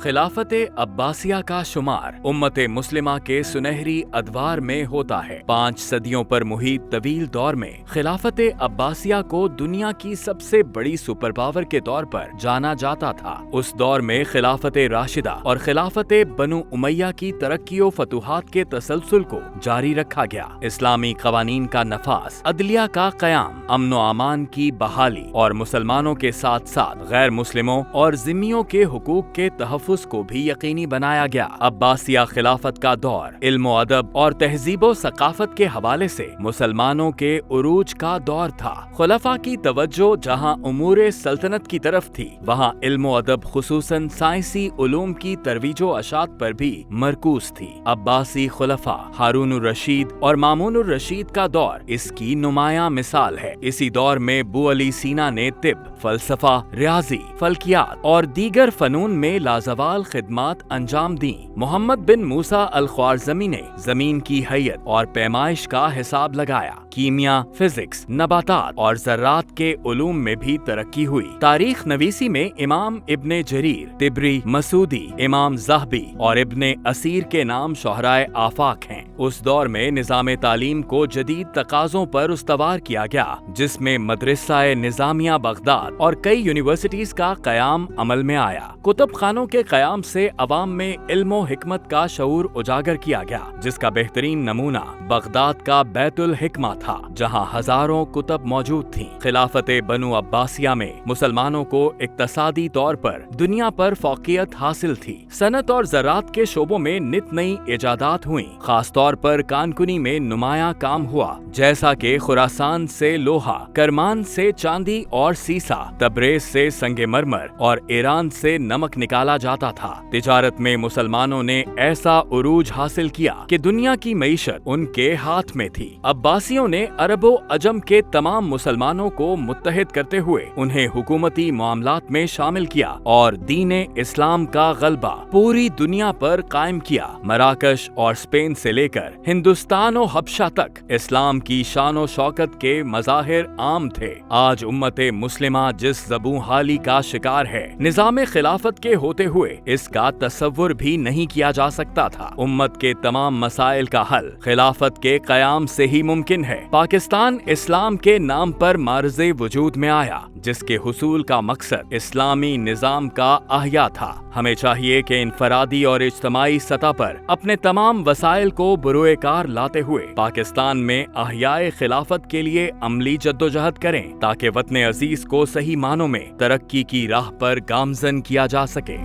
خلافت عباسیہ کا شمار امت مسلمہ کے سنہری ادوار میں ہوتا ہے۔ 5 صدیوں پر محیط طویل دور میں خلافت عباسیہ کو دنیا کی سب سے بڑی سپر پاور کے طور پر جانا جاتا تھا۔ اس دور میں خلافت راشدہ اور خلافت بنو امیہ کی ترقی و فتوحات کے تسلسل کو جاری رکھا گیا۔ اسلامی قوانین کا نفاذ، عدلیہ کا قیام، امن و امان کی بحالی اور مسلمانوں کے ساتھ ساتھ غیر مسلموں اور ذمیوں کے حقوق کے تحفظ کو بھی یقینی بنایا گیا۔ عباسیہ خلافت کا دور علم و ادب اور تہذیب و ثقافت کے حوالے سے مسلمانوں کے عروج کا دور تھا۔ خلفاء کی توجہ جہاں امور سلطنت کی طرف تھی، وہاں علم و ادب خصوصاً سائنسی علوم کی ترویج و اشاعت پر بھی مرکوز تھی۔ عباسی خلفاء ہارون الرشید اور مامون الرشید کا دور اس کی نمایاں مثال ہے۔ اسی دور میں بو علی سینا نے طب، فلسفہ، ریاضی، فلکیات اور دیگر فنون میں لازوال خدمات انجام دیں۔ محمد بن موسیٰ الخوارزمی نے زمین کی حیت اور پیمائش کا حساب لگایا۔ کیمیا، فزکس، نباتات اور ذرات کے علوم میں بھی ترقی ہوئی۔ تاریخ نویسی میں امام ابن جریر، طبری، مسعودی، امام ذہبی اور ابن اسیر کے نام شہرائے آفاق ہیں۔ اس دور میں نظام تعلیم کو جدید تقاضوں پر استوار کیا گیا، جس میں مدرسہ نظامیہ بغداد اور کئی یونیورسٹیز کا قیام عمل میں آیا۔ کتب خانوں کے قیام سے عوام میں علم و حکمت کا شعور اجاگر کیا گیا، جس کا بہترین نمونہ بغداد کا بیت الحکمہ تھا، جہاں ہزاروں کتب موجود تھیں۔ خلافت بنو عباسیہ میں مسلمانوں کو اقتصادی طور پر دنیا پر فوقیت حاصل تھی۔ صنعت اور زراعت کے شعبوں میں نت نئی ایجادات ہوئیں۔ خاص طور پر کانکنی میں نمایاں کام ہوا، جیسا کہ خراسان سے لوہا، کرمان سے چاندی اور سیسا، تبریز سے سنگ مرمر اور ایران سے نمک نکالا جاتا تھا۔ تجارت میں مسلمانوں نے ایسا عروج حاصل کیا کہ دنیا کی معیشت ان کے ہاتھ میں تھی۔ عباسیوں نے عرب و عجم کے تمام مسلمانوں کو متحد کرتے ہوئے انہیں حکومتی معاملات میں شامل کیا اور دین اسلام کا غلبہ پوری دنیا پر قائم کیا۔ مراکش اور اسپین سے لے کر ہندوستان و حبشہ تک اسلام کی شان و شوکت کے مظاہر عام تھے۔ آج امت مسلمہ جس زبوں حالی کا شکار ہے، نظام خلافت کے ہوتے ہوئے اس کا تصور بھی نہیں کیا جا سکتا تھا۔ امت کے تمام مسائل کا حل خلافت کے قیام سے ہی ممکن ہے۔ پاکستان اسلام کے نام پر معرض وجود میں آیا، جس کے حصول کا مقصد اسلامی نظام کا احیاء تھا۔ ہمیں چاہیے کہ انفرادی اور اجتماعی سطح پر اپنے تمام وسائل کو بروئے کار لاتے ہوئے پاکستان میں احیاء خلافت کے لیے عملی جدوجہد کریں، تاکہ وطن عزیز کو صحیح معنوں میں ترقی کی راہ پر گامزن کیا جا سکے۔